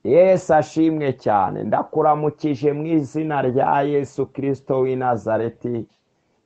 Yesu ashimwe cyane. Ndakuramukije mu izina rya Yesu Kristo w'i Nazareti.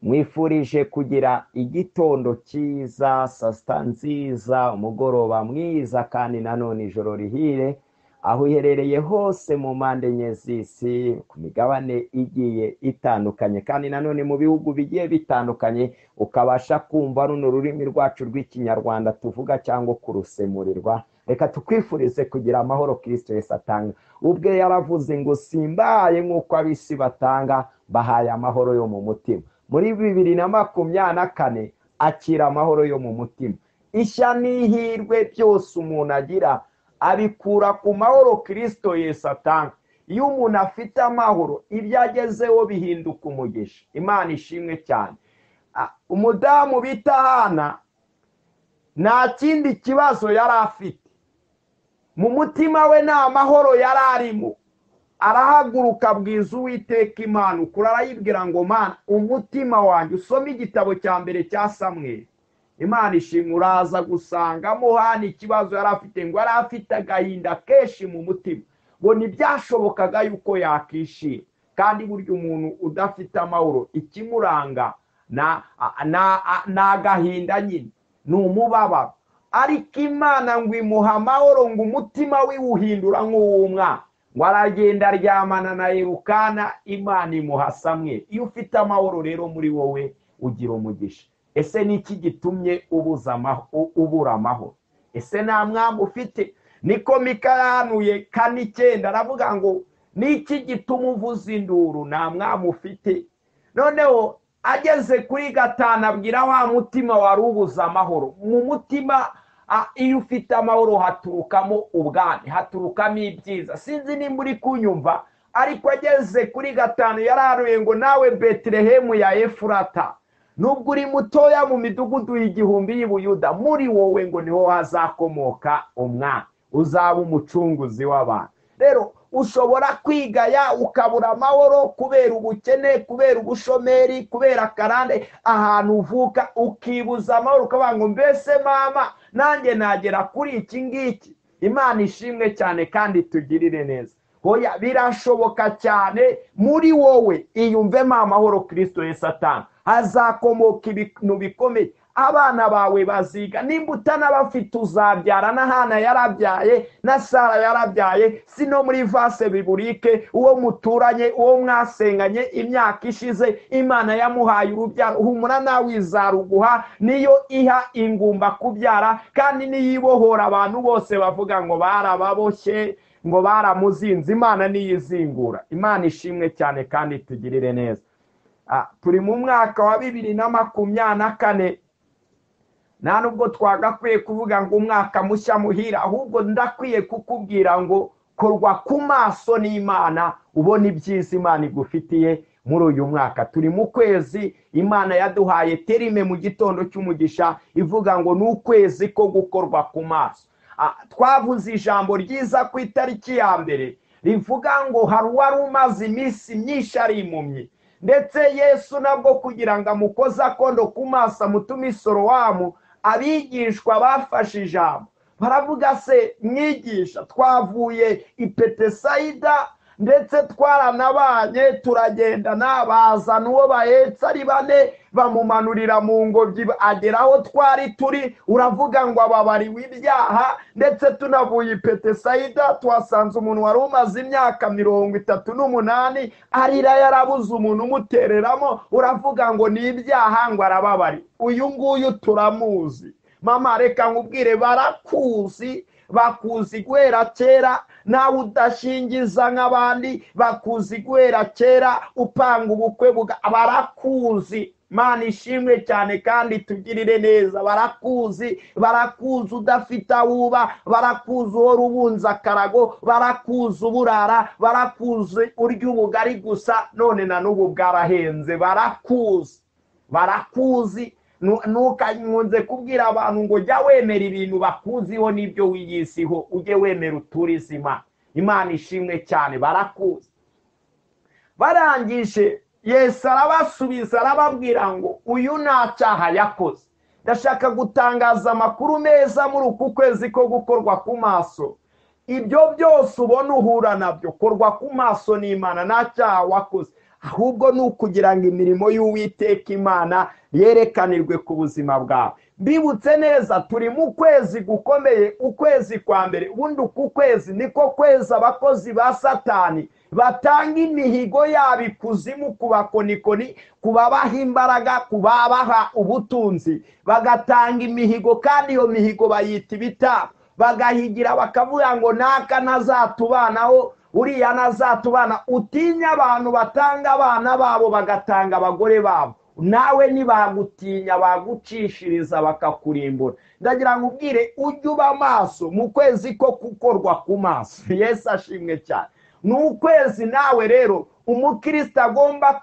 Mwifurije kugira igitondo cyiza, saa sita nziza, umugoroba mwiza kandi nanone ijoro rihire, aho uherereye hose mu mpande enye z'isi, ku migabane igiye itandukanye kandi nanone mu bihugu bigiye bitandukanye, ukabasha kumva runo rurimi rwacu rw'ikinyarwanda tuvuga cyangwa kurusemurirwa. Reka tukwifurize kugira amahoro Kristo Yesu atanga. Ubwe yaravuze ngo simbaye nk'uko ab'isi batanga, bahaye amahoro yo mu mutima. Muri 2024 akira amahoro yo mu mutima. Ishya n'ihirwe byose umuntu agira abikura ku mahoro Kristo Yesu atanga. Iyo umuntu afite amahoro, ibyo agezeho bihinduka umugisha. Imana ishimwe cyane. Umudamu bita Hana nta kindi kibazo yari afite. Mu mutima we nta mahoro yari arimo. Arahaguruka abwiza Uwiteka Imana ukuri, arayibwira ngo Mana, umutima wanjye, usome igitabo cya mbere cya Samweli. Imana ishimwe, uraza gusangamo Hana ikibazo yari afite, ngo yari afite agahinda kenshi mu mutima, ngo ntibyashobokaga yuko yakishima. Kandi burya umuntu udafite amahoro, ikimuranga na agahinda nyine, ni umubabaro. Ariko Imana ngo imuha amahoro, ngo umutima we uhindura nk'uw'umwana, ngo aragenda aryamana na Elukana, Imana imuha Samweli. Iyo ufite amahoro rero muri wowe ugira umugisha. Ese ni iki gitumye ubura amahoro? Ese nta mwami ufite? Niko Mika yahanuye 4:9 aravuga ngo ni iki gituma uvuza induru, nta mwami ufite? Noneho ageze kuri 5 abwira wa mutima wari ubuza amahoro. Mu mutima iyo ufite amahoro haturukamo ubwami, haturukamo ibyiza. Sinzi nimba uri kunyumva, ariko ageze kuri 5 yararuye ngo nawe Betelehemu ya Efurata, nubwo uri mutoya mu midugudu y'igihumbi y'Ubuyuda, muri wowe ngo niho hazakomoka umwami, uzaba umucunguzi w'abantu. Rero ushobora kwigaya ukabura amahoro kubera ubukene, kubera ubushomeri, kubera karande, ahantu uvuka ukibuza amahoro, ukavuga ngo mbese mama nanjye nagera kuri iki ngiki. Imana ishimwe cyane kandi tugirire neza. Hoya, birashoboka cyane muri wowe. Iyumvemo amahoro Kristo Yesu atanga, hazakomoka ibintu bikomeye. Abana bawe baziga, nimba utanabafite uzabyara. Na Hana yarabyaye, na Sara yarabyaye, sino muri vase biburike, uwo muturanye, uwo mwasenganye imyaka ishize, Imana yamuhaye urubyaro. Humura nawe izaruguha, niyo iha ingumba kubyara, kandi niyibohora abantu bose bavuga ngo barababoshye, ngo baramuzinze. Imana niyizingura. Imana ishimwe cyane kandi tugirire neza. Turi mu mwaka wa 2024. nta nubwo twagakwiye kuvuga ngo umwaka mushya muhira, ahubwo ndakwiye kukubwira ngo korwa ku maso n'Imana, ubona ibyiza Imana igufitiye muri uyu mwaka. Turi mu kwezi Imana yaduhaye terime mu gitondo cy'umugisha ivuga ngo ni ukwezi ko gukorwa ku maso. Twavuze ijambo ryiza ku itariki ya mbere rivuga ngo hari uwari umaze iminsi myinshi ari impumyi, ndetse Yesu nabwo kugira ngo amukoze akondo ku maso amutume Sorowamu, abigishwa bafashe ijambo baravuga se mwigisha, twavuye i Betesayida ndetse twaranabanye turagendana, bazana uwo bahetse ari 4 bamumanurira mu ngobyi agera aho twari turi, uravuga ngo ababariwe ibyaha. Ndetse tunavuye i Betesayida twasanze umuntu wari umaze imyaka 38 arira, yarabuze umuntu umutereramo, uravuga ngo ni ibyaha, ngo arababari. Uyu nguyu turamuzi. Mama, reka nkubwire, barakuzi, bakuzi guhera kera, nawe udashingiza nk'abandi, bakuzi guhera kera, upanga ubukwe barakuzi. Mana ishimwe cyane kandi tugirire neza. Barakuzi udafite awuba, barakuzi uhora ubunza akarago, barakuzi uburara, barakuzi urya ubugari gusa, none na n'ubu bwarahenze. Barakuzi. Ntukankunze kubwira abantu ngo jya wemera ibintu bakuziho n'ibyo wiyisiho, ujye wemera uturizima. Imana ishimwe cyane. Barakuzi. Barangije Yesu arabasubiza arababwira ngo uyu nta cyaha yakoze. Ndashaka gutangaza amakuru meza muri uku kwezi ko gukorwa ku maso. ibyo byose ubona uhura nabyo korwa ku maso n'Imana, nta cyaha wakoze, ahubwo ni ukugira ngo imirimo y'Uwiteka Imana yerekanirwe ku buzima bwawe. Mbibutse neza turi mu kwezi gukomeye, ukwezi kwa mbere. Ubundi uku kwezi niko kwezi abakozi ba Satani batanga imihigo yabo ikuzimu ku bakonikoni, kubabaha imbaraga, kubabaha ubutunzi, bagatanga imihigo, kandi iyo mihigo bayita ibitabo. Bagahigira bakavuga ngo naka ntazatubanaho, uriya ntazatubana. Utinya abantu batanga abana babo bagatanga abagore babo, nawe nibagutinya bagucishiriza bakakurimbura. Ndagira ngo ubwire ujye uba maso mu kwezi ko gukorwa ku maso. Yesu ashimwe cyane. Ni ukwezi nawe rero umukristo agomba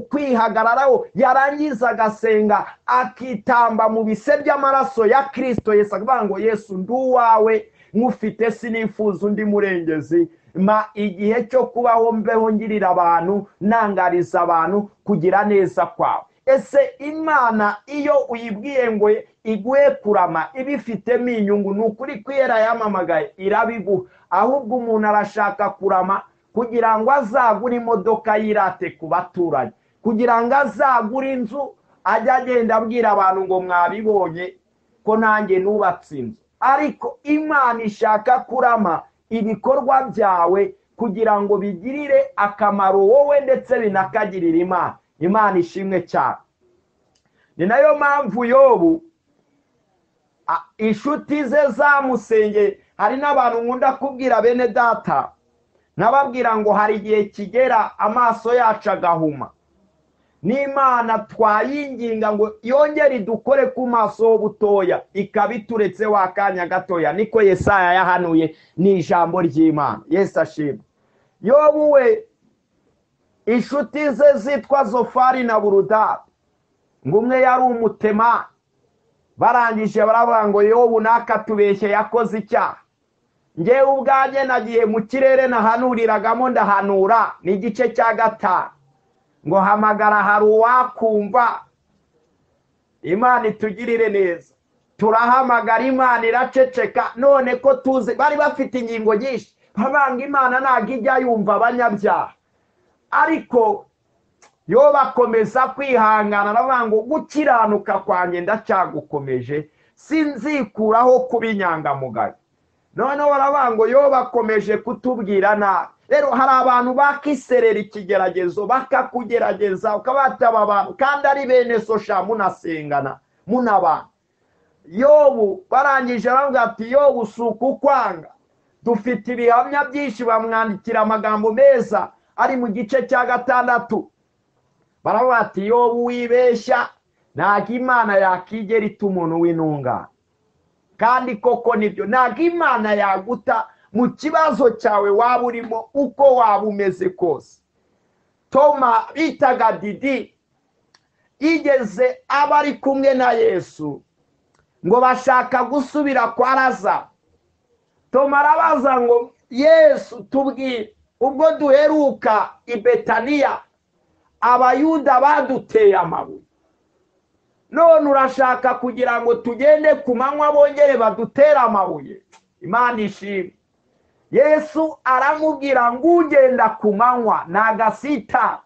kwihagararaho, yarangiza agasenga akitamba mu bise by'amaraso ya Kristo Yesu, akavuga ngo Yesu ndi uwawe, nkufite sinifuza undi murengezi. Ma igihe cyo kubaho mbeho ngirira abantu, nangariza abantu kugira neza kwawe. Ese Imana iyo uyibwiye ngo iguhe kurama ibifitemo inyungu, ni ukuri kwera yamamagaye irabiguha. Ahubwo umuntu arashaka kurama kugira ngo azagure imodoka yirate ku baturanyi, kugira ngo azagure inzu ajye agenda abwira abantu ngo mwabibonye ko nanjye nubatse inzu. Ariko Imana ishaka kurama ibikorwa byawe kugira ngo bigirire akamaro wowe ndetse binakagirira Imana. Imana ishimwe cyane. Ni nayo mpamvu Yobu inshuti ze zamusengeye. Hari n'abantu nkunda kubwira bene data, nababwira ngo hari igihe kigera amaso yacu agahuma, n'Imana twayinginga ngo yongere idukore ku maso butoya, ikabituretse wakanya gatoya. Niko Yesaya yahanuye, ni ijambo ry'Imana. Yesu ashimwe. Yobu we inshuti ze zitwa Zofari na Burudadi, ngo umwe yari umutema, barangije baravuga ngo Yobu nakatubeshye yakoze icyaha. Ngewe ubwanjye nagiye mu kirere nahanuriragamo ndahanura, ni igice cya 5, ngo hamagara hari uwakumva. Imana itugirire neza. Turahamagara Imana iraceceka. None ko tuzi bari bafite ingingo nyinshi, babanga Imana ntabwo ijya yumva abanyabyaha. Ariko yo bakomeza kwihangana, aravuga ngo gukiranuka kwanjye ndacyagukomeje, sinzikuraho kuba inyangamugayo. Noneho baravuga ngo yo bakomeje kutubwira nabi. Rero hari abantu bakiserera ikigeragezo, bakakugerageza ukabataba abantu, kandi ari bene sosha munasengana munabana. Yobu barangije aravuga ati Yobu suku kwanga, dufite ibihamya byinshi. Bamwandikira amagambo meza ari mu gice cya 6. Baravuga ati Yobu wibeshya, ntabwo Imana yakigera ita umuntu w'intungane. Kandi koko nibyo, ntabwo Imana yaguta mu kibazo cyawe waba urimo uko waba umeze kose. Toma bitaga Didi igeze aba ari kumwe na Yesu, ngo bashaka gusubira kwa Lazaro. Toma arabaza ngo Yesu tubwire, ubwo duheruka i Betaniya abayuda baduteye amabuye, none urashaka kugira ngo tugende ku manywa bongere badutera amabuye? Imana ishimwe. Yesu aramubwira ngo ugenda ku manywa nagasita.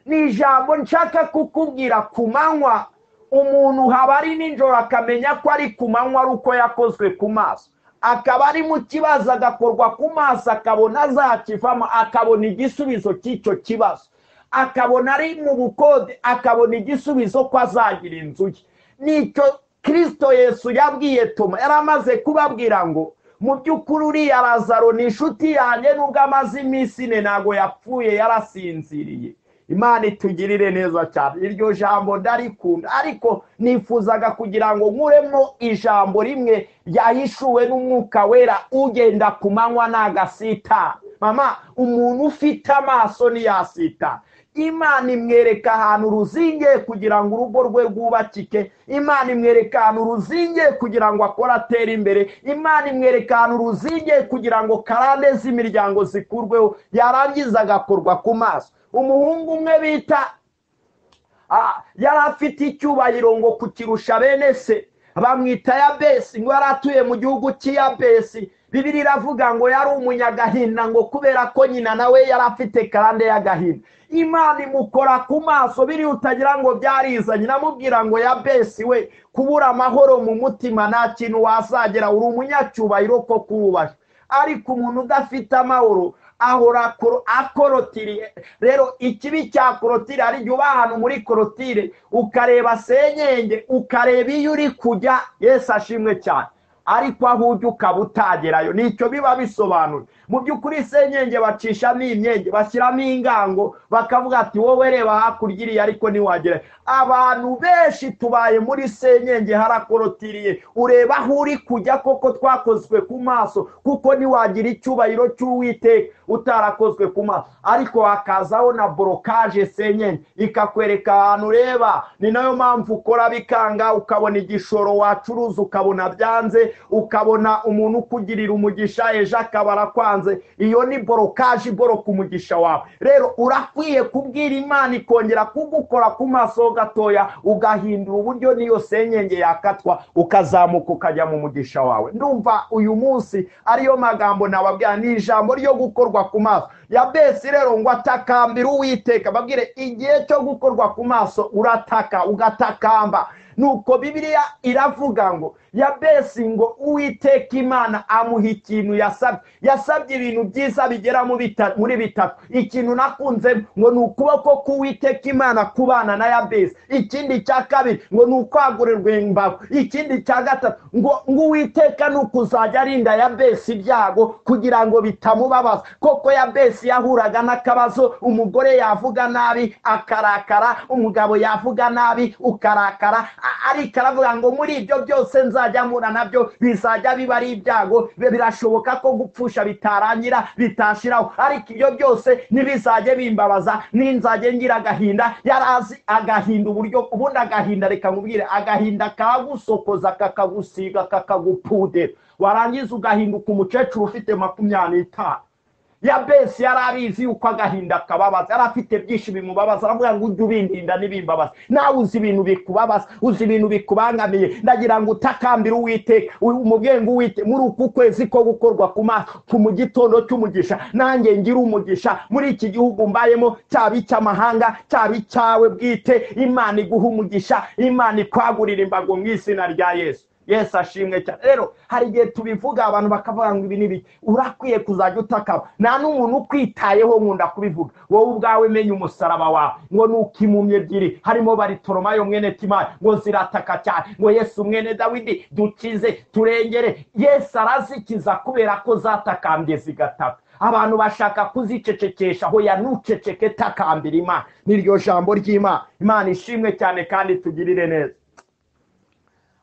Ni ijambo nshaka kukubwira. Ku manywa umuntu haba ari nijoro akamenya ko ari ku manywa ari uko yakozwe ku maso, akaba ari mu kibazo agakorwa ku maso, akabona azakivamo, akabona igisubizo cy'icyo kibazo, akabona ari mu bukode, akabona igisubizo ko azagira inzu ye. Nicyo Kristo Yesu yabwiye Toma. Yaramaze kubabwira ngo mu by'ukuri uriya Lazaro ni inshuti yanjye, nubwo amaze iminsi 4 ntago yapfuye, yarasinziriye. Imana itugirire neza cyane. Iryo jambo ndarikunda, ariko nifuzaga kugira ngo nkuremo ijambo rimwe ryahishuwe n'Umwuka Wera, ugenda ku manywa nagasita. Mama, umuntu ufite amaso ntiyasita. Imana imwereka ahantu ruzingiye kugira ngo urugo rwe rwubakike. Imana imwereka ahantu ruzingiye kugira ngo akore atere imbere. Imana imwereka ahantu ruzingiye kugira ngo karande z'imiryango zikurweho, yarangiza agakorwa ku maso. Umuhungu umwe bita yari afite icyubahiro ngo kukirusha bene se, bamwita Yabesi, ngo yari atuye mu gihugu cy'Yabesi. Bibiliya iravuga ngo yari umunyagahinda ngo kubera ko nyina nawe yari afite karande y'agahinda. Imana imukora ku maso biriya utagira ngo byarizanye. Namubwira ngo Yabesi we, kubura amahoro mu mutima nta kintu wasagera, uri umunyacyubahiro ko kurubashye, ariko umuntu udafite amahoro ahora akorotiriye. Rero ikibi cya korotire, ari igihe uba ahantu muri korotire ukareba senyenge, ukareba iyo uri kujya, Yesu ashimwe cyane, ariko aho ujya ukaba utagerayo. Nicyo biba bisobanuye. Mu by'ukuri senyenge bacishamo imyenge, bashyiramo ingango, bakavuga ati wowe reba hakurya iriya ariko ntiwagerayo. Abantu benshi tubaye muri senyenge harakorotiriye, ureba aho uri kujya koko twakozwe ku maso, kuko ntiwagira icyubahiro cy'Uwiteka utarakozwe ku maso, ariko hakazaho na borokaje senyenge ikakwereka ahantu ureba. Ni nayo mpamvu ukora bikanga, ukabona igishoro wacuruza ukabona byanze, ukabona umuntu ukugirira umugisha ejo akaba arakwanze. Iyo ni borokaje iboroka umugisha wawe. Rero urakwiye kubwira Imana ikongera kugukora ku maso gatoya, ugahindura uburyo niyo senyenge yakatwa, ukazamuka ukajya mu mugisha wawe. Ndumva uyu munsi ariyo magambo nababwira, ni ijambo ryo gukorwa ku maso. Yabesi rero ngo atakambira Uwiteka, babwire igihe cyo gukorwa ku maso urataka ugatakamba. Nuko Bibiliya iravuga ngo Yabesi ngo Uwiteka Imana amuha ikintu yasabye. Yasabye ibintu byiza bigera muri bitatu. Ikintu nakunze ngo ni ukuboko k'Uwiteka Imana kubana na Yabesi. Ikindi cya kabiri ngo ni ukwagurirwa imbago. Ikindi cya gatatu ngo Uwiteka ni ukuzajya arinda Yabesi ibyago kugira ngo bitamubabaza. Koko Yabesi yahuraga n'akabazo, umugore yavuga nabi akarakara, umugabo yavuga nabi ukarakara, ariko aravuga ngo muri ibyo byose nzajya mpura nabyo, bizajya biba ari ibyago, birashoboka ko gupfusha bitarangira bitashiraho, ariko ibyo byose ntibizajye bimbabaza, ninzajye ngira agahinda. Yarazi agahinda uburyo, ubundi agahinda reka nkubwire, agahinda kagusokoza kakagusiga kakagupudera, warangiza ugahinduka umukecuru ufite 25. Yabesi yari abizi yuko agahinda kababaza, yari afite byinshi bimubabaza, aravuga ngo ujye ubindinda n'ibimbabaza. Nawe uzi ibintu bikubabaza, uzi ibintu bikubangamiye, ndagira ngo utakambire Uwiteka, umubwire ngo Uwiteka, muri uku kwezi ko gukorwa ku maso, mu gitondo cy'umugisha nanjye ngira umugisha muri iki gihugu mbayemo, cyaba icy'amahanga cyaba icyawe bwite. Imana iguha umugisha, Imana ikwagurira imbago mu izina rya Yesu. Yesu ashimwe cyane. Rero hari igihe tubivuga abantu bakavuga ngo ibi nibi, urakwiye kuzajya utakaba. Nta n'umuntu ukwitayeho nkunda kubivuga. Wowe ubwawe menya umusaraba wawe, ngo nukimumye ebyiri harimo Baritolomayo mwene Timayi ngo zirataka cyane, ngo Yesu mwene Dawidi dukize turengere. Yesu arazikiza kubera ko zatakambye zigataka. Abantu bashaka kuzicecekesha, aho yanuceceke takambira Imana. Niryo jambo ry'Imana. Imana ishimwe cyane kandi tugirire neza.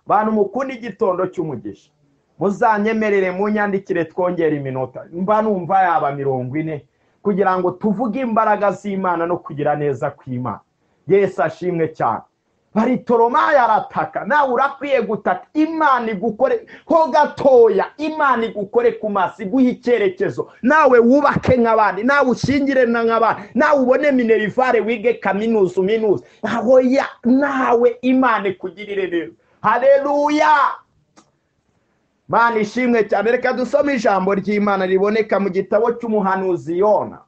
Bantu mukunda igitondo cy'umugisha, muzanyemerere munyandikire twongera iminota, mba numva yaba 40 kugira ngo tuvuge imbaraga z'Imana no kugira neza kw'Imana. Yesu ashimwe cyane. Baritolomayo arataka, nawe urakwiye gutaka. Imana igukore ho gatoya, Imana igukore ku maso, iguhe icyerekezo, nawe wubake nk'abandi, nawe ushingire nk'abandi, nawe ubone minerivare wige kaminuza aho ya nawe Imana ikugirire neza. Haleluya. Mana ishimwe cyane. Reka dusome ijambo ry'Imana riboneka mu gitabo cy'umuhanuzi Yona.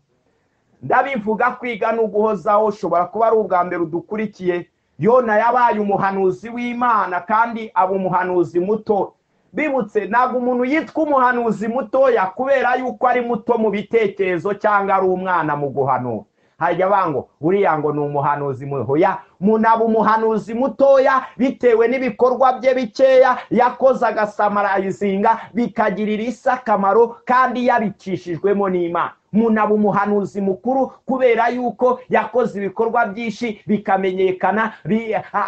Ndabivuga kwiga no guhozaho, ushobora kuba ari ubwa mbere udukurikiye. Yona yabaye umuhanuzi w'Imana kandi aba umuhanuzi muto. Bibutse ntabwo umuntu yitwa umuhanuzi mutoya kubera yuko ari muto mu bitekerezo cyangwa ari umwana mu guhanura. Hajya bango uriya ngo ni umuhanuzi muhoya, munaba umuhanuzi mutoya bitewe n'ibikorwa bye bikeya yakoze agasamarayizinga bikagirira isi akamaro kandi yabicishijwemo n'Imana. Munaba umuhanuzi mukuru kubera yuko yakoze ibikorwa byinshi bikamenyekana,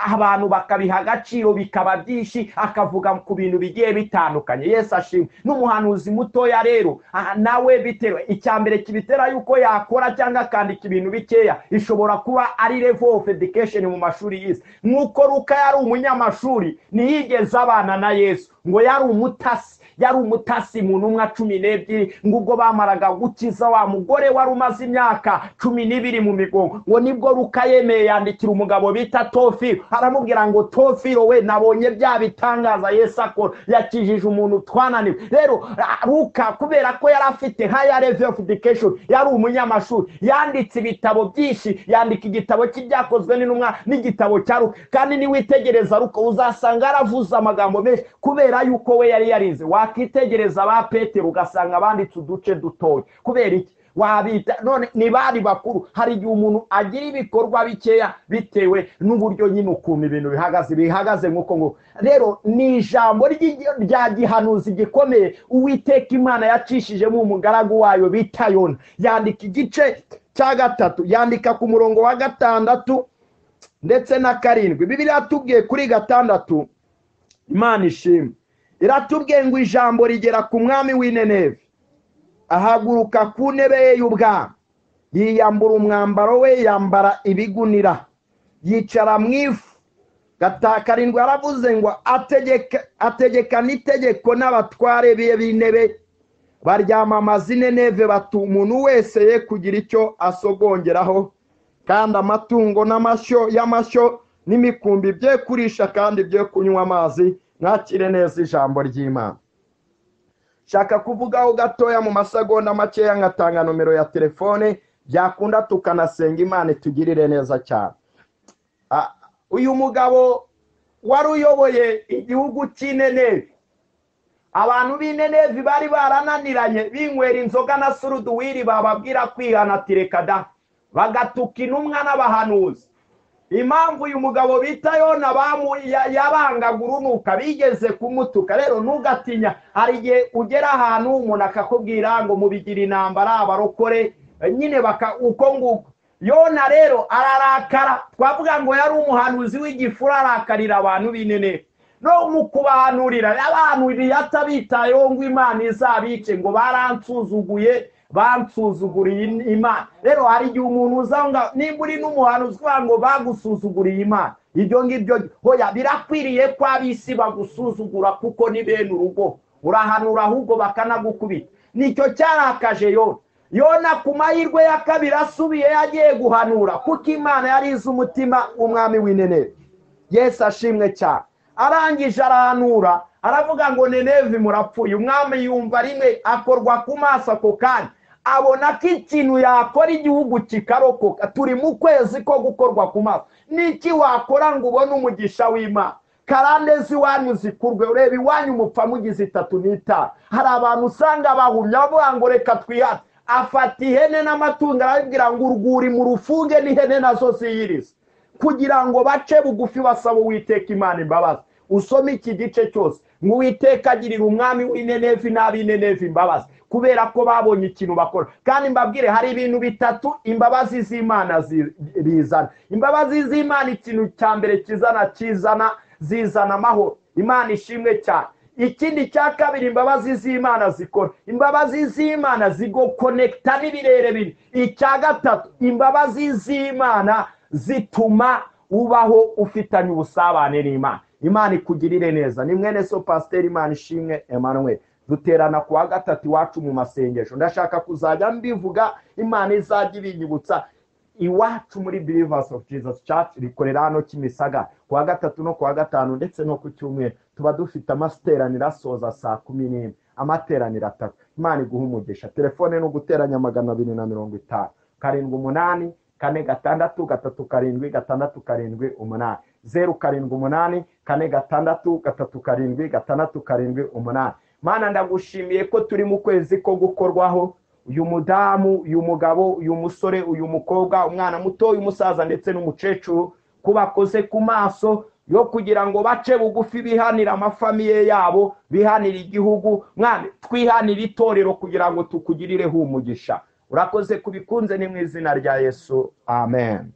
abantu bakabiha agaciro bikaba byinshi, akavuga ku bintu bigiye bitandukanye. Yesu ashimwe. N'umuhanuzi mutoya rero nawe bitewe icyambere kibitera yuko yakora cyangwa akandika ibintu bikeya, ishobora kuba ari level of education mu mashuri y'isi. Nkuko Luka yari umunyamashuri ntiyigeze abana na Yesu, ngo yari umutasi, yari umutasi mu ntumwa 12 ngo ubwo bamaraga gukiza wa mugore wari umaze imyaka 12 mu migongo, ngo nibwo Luka yemeye yandikira umugabo bita Tofiro, aramubwira ngo Tofiro we, nabonye bya bitangaza Yesu akora, yakijije umuntu twananiwe. Rero Luka kubera ko yari afite higher level of education, yari umunyamashuri, yanditse ibitabo byinshi, yandika igitabo cy'ibyakozwe n'intumwa n'igitabo cya Luka. Kandi ni witegereza Luka uzasanga aravuza amagambo menshi kubera yuko we yari yarize. Wakitegereza ba Petero ugasanga banditse uduce dutoya. Kubera iki? Wabita none ni bari bakuru. Hari igihe umuntu agira ibikorwa bikeya bitewe n'uburyo nyine ukuntu ibintu bihagaze nk'uko ngo. Rero ni ijambo rya gihanuzi gikomeye Uwiteka Imana yacishijemo umugaragu wayo bita Yona. Yandika igice cya 3, yandika ku murongo wa 6 ndetse na 7. Bibiliya yatubwiye kuri 6, Imana ishimwe, iratubwiye ngo ijambo rigera ku mwami w'Ineneve, ahaguruka ku ntebe ye y'ubwami, yiyambura umwambaro we, yambara ibigunira, yicara mu ifu. 7 aravuze ngo ategeka n'itegeko n'abatware b'intebe, baryamamaza Nineve, bati umuntu wese ye kugira icyo asogongeraho, kandi amatungo y'amashyo n'imikumbi bye kurisha kandi bye kunywa amazi. Mwakire neza ijambo ry'Imana. Shaka kuvugaho gatoya mu masegonda makeya, ngatanga nomero ya telefone, byakunda tukanasenga Imana tugirire neza cyane. Uyu mugabo wari uyoboye igihugu cy'Nineve, abantu b'Nineve bari barananiranye, binywera inzoga na suruduwiri, bababwira kwihana tireka da, bagatuka intumwa n'abahanuzi. Impamvu uyu mugabo bita Yona yabangaga urunuka, bigeze kumutuka. Rero ntugatinya, hari igihe ugera ahantu umuntu akakubwira ngo mubigira intambara abarokore nyine uko nguko. Yona rero ararakara, twavuga ngo yari umuhanuzi w'igifura, arakarira abantu b'Nineve. No mu kubahanurira yabahanuriye atabitayeho ngo Imana izabice, ngo bansuzuguriye Imana. Rero hari igihe umuntu uzanga nimba uri n'umuhanuzi ngo bagusuzuguriye Imana, ibyo ngibyo hoya birakwiriye ko abisi bagusuzugura, kuko ni bene urugo, urahanura ahubwo bakanagukubita. Nicyo cyarakaje Yona ku mahirwe ya 2 asubiye yagiye guhanura, kuko Imana yari izi umutima w'umwami w'Nineve. Yesu ashimwe cyane. Arangije arahanura, aravuga ngo Nineve murapfuye. Umwami yumva rimwe, akorwa ku maso ako kanya, abona ko ikintu yakora igihugu kikarokoka. Turi mu kwezi ko gukorwa ku maso. Niki wakora ngo ubone umugisha w'Imana? Karande z'iwanyu zikurwe, ureba iwanyu mupfa mugize 3 n'itanu. Hari abantu usanga bahumya bavuga ngo reka twihane. Afata ihene n'amatungo, arabibwira ngo urwuri mu rufunge n'ihene nazo ziyiriza, kugira ngo bace bugufi basaba Uwiteka Imana imbabazi. Usome iki gice cyose, ngo Uwiteka agirira umwami w'Nineve n'ab'Nineve imbabazi, kubera ko babonye ikintu bakora. Kandi mbabwire, hari ibintu 3 imbabazi z'Imana bizana. Imbabazi z'Imana, ikintu cya mbere zizana amahoro. Imana ishimwe cyane. Ikindi cya 2 imbabazi z'Imana zikora, imbabazi z'Imana zigokonekta n'ibirere bine. Icya 3 imbabazi z'Imana zituma ubaho ufitanye ubusabane n'Imana. Imana ikugirire neza. Ni mwene so Pastor Imana ishimwe Emmanuel. Duterana ku wa 3 iwacu mu masengesho. Ndashaka kuzajya mbivuga, Imana izajya ibinyibutsa. Iwacu muri Believers of Jesus Church rikorera hano Kimisagara ku wa 3 no ku wa 5 ndetse no ku cyumweru. Tuba dufite amasteraniro asoza saa 11, amateraniro 3. Imana iguha umugisha. Telefone no guteranya 250 78 4 6 3 7 6 8 078 4 6 3 7 8. Mana ndagushimiye ko turi mu kwezi ko gukorwaho. Uyu mudamu, uyu mugabo, uyu musore, uyu mukobwa, umwana muto, uyu musaza ndetse n'umucecuru, kubakoze ku maso yo kugira ngo bace bugufi bihanira amafamiye yabo, bihanira igihugu. Mwana twihanira itorero kugira ngo tukugirireho umugisha. Urakoze kubikunze, ni mu izina rya Yesu. Amen.